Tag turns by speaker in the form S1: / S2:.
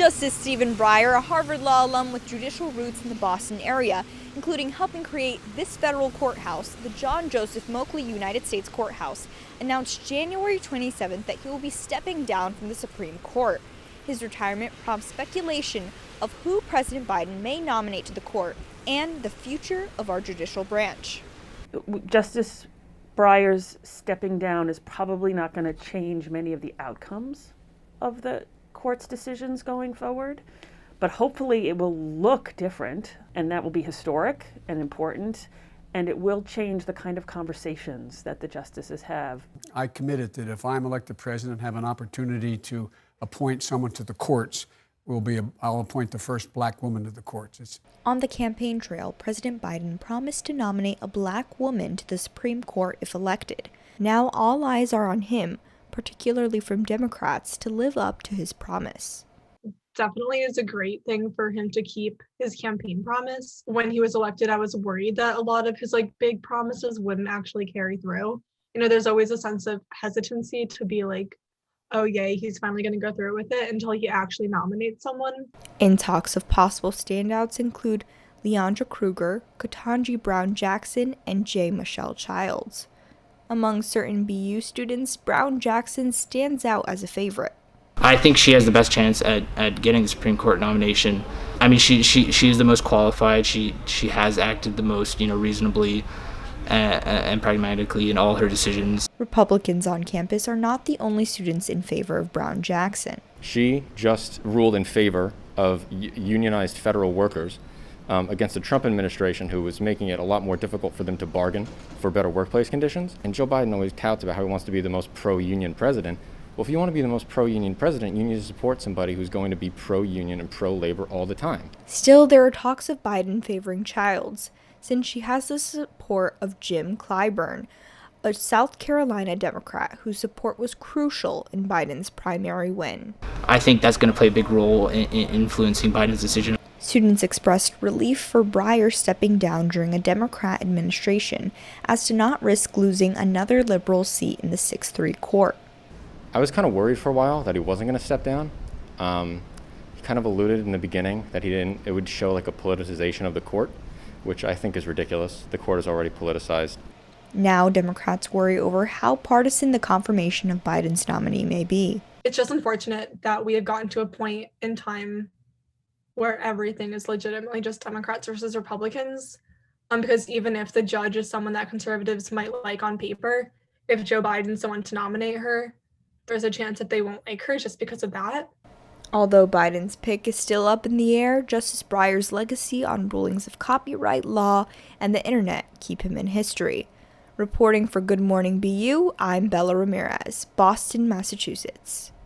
S1: Justice Stephen Breyer, a Harvard Law alum with judicial roots in the Boston area, including helping create this federal courthouse, the John Joseph Moakley United States Courthouse, announced January 27th that he will be stepping down from the Supreme Court. His retirement prompts speculation of who President Biden may nominate to the court and the future of our judicial branch.
S2: Justice Breyer's stepping down is probably not going to change many of the outcomes of the court's decisions going forward, but hopefully it will look different, and that will be historic and important, and it will change the kind of conversations that the justices have.
S3: I committed that if I'm elected president, have an opportunity to appoint someone to the courts, I'll appoint the first black woman to the courts.
S1: On the campaign trail, President Biden promised to nominate a black woman to the Supreme Court if elected. Now all eyes are on him, particularly from Democrats, to live up to his promise.
S4: Definitely is a great thing for him to keep his campaign promise. When he was elected, I was worried that a lot of his big promises wouldn't actually carry through. There's always a sense of hesitancy to be like, oh yay, he's finally going to go through with it, until he actually nominates someone.
S1: In talks of possible standouts include Leandra Kruger, Ketanji Brown Jackson, and J. Michelle Childs. Among certain BU students, Brown Jackson stands out as a favorite.
S5: I think she has the best chance at getting the Supreme Court nomination. I mean, she is the most qualified. She has acted the most, reasonably and pragmatically in all her decisions.
S1: Republicans on campus are not the only students in favor of Brown Jackson.
S6: She just ruled in favor of unionized federal workers against the Trump administration, who was making it a lot more difficult for them to bargain for better workplace conditions. And Joe Biden always touts about how he wants to be the most pro-union president. Well, if you want to be the most pro-union president, you need to support somebody who's going to be pro-union and pro-labor all the time.
S1: Still, there are talks of Biden favoring Childs, since she has the support of Jim Clyburn, a South Carolina Democrat whose support was crucial in Biden's primary win.
S5: I think that's going to play a big role in influencing Biden's decision.
S1: Students expressed relief for Breyer stepping down during a Democrat administration, as to not risk losing another liberal seat in the 6-3 court.
S6: I was kind of worried for a while that he wasn't going to step down. He kind of alluded in the beginning that it would show a politicization of the court, which I think is ridiculous. The court is already politicized.
S1: Now Democrats worry over how partisan the confirmation of Biden's nominee may be.
S4: It's just unfortunate that we have gotten to a point in time where everything is legitimately just Democrats versus Republicans. Because even if the judge is someone that conservatives might like on paper, if Joe Biden's the one to nominate her, there's a chance that they won't like her just because of that.
S1: Although Biden's pick is still up in the air, Justice Breyer's legacy on rulings of copyright law and the internet keep him in history. Reporting for Good Morning BU, I'm Bella Ramirez, Boston, Massachusetts.